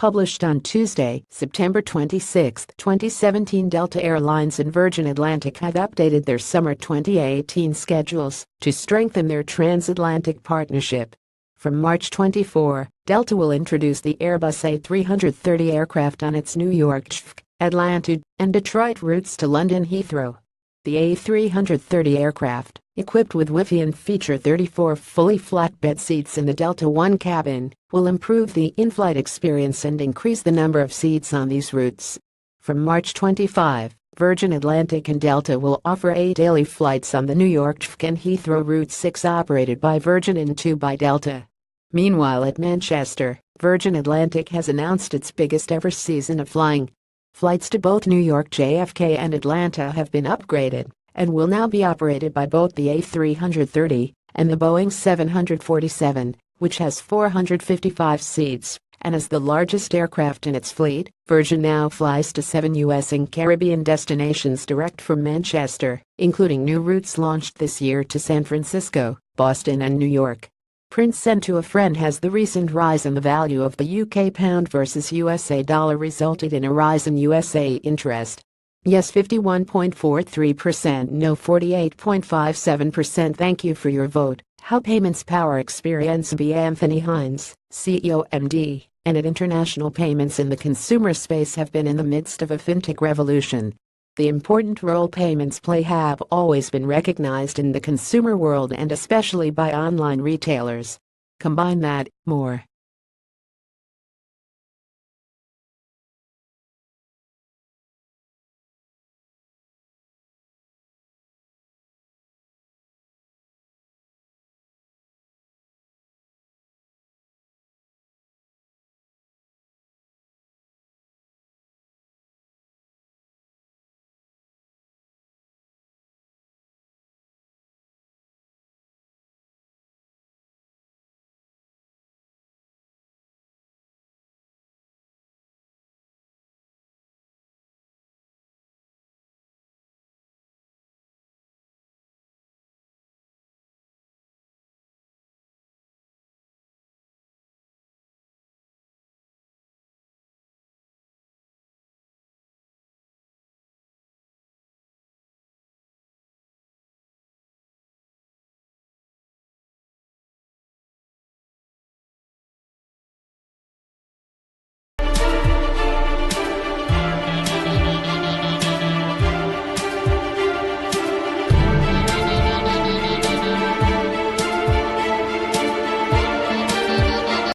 Published on Tuesday, September 26, 2017, Delta Air Lines and Virgin Atlantic have updated their summer 2018 schedules to strengthen their transatlantic partnership. From March 24, Delta will introduce the Airbus A330 aircraft on its New York, Atlanta, and Detroit routes to London Heathrow. The A330 aircraft, equipped with Wi-Fi and feature 34 fully flatbed seats in the Delta One cabin, will improve the in-flight experience and increase the number of seats on these routes. From March 25, Virgin Atlantic and Delta will offer 8 daily flights on the New York and Heathrow route, 6 operated by Virgin and 2 by Delta. Meanwhile, at Manchester, Virgin Atlantic has announced its biggest ever season of flying. Flights to both New York JFK and Atlanta have been upgraded and will now be operated by both the A330 and the Boeing 747, which has 455 seats and is the largest aircraft in its fleet. Virgin now flies to 7 U.S. and Caribbean destinations direct from Manchester, including new routes launched this year to San Francisco, Boston, and New York. Print sent to a friend has the recent rise in the value of the UK pound versus USA dollar resulted in a rise in USA interest. Yes 51.43%, no 48.57%. Thank you for your vote. How payments power experience. B. Anthony Hines, CEO MD, and at international payments in the consumer space have been in the midst of a fintech revolution. The important role payments play have always been recognized in the consumer world and especially by online retailers. Combine that, more,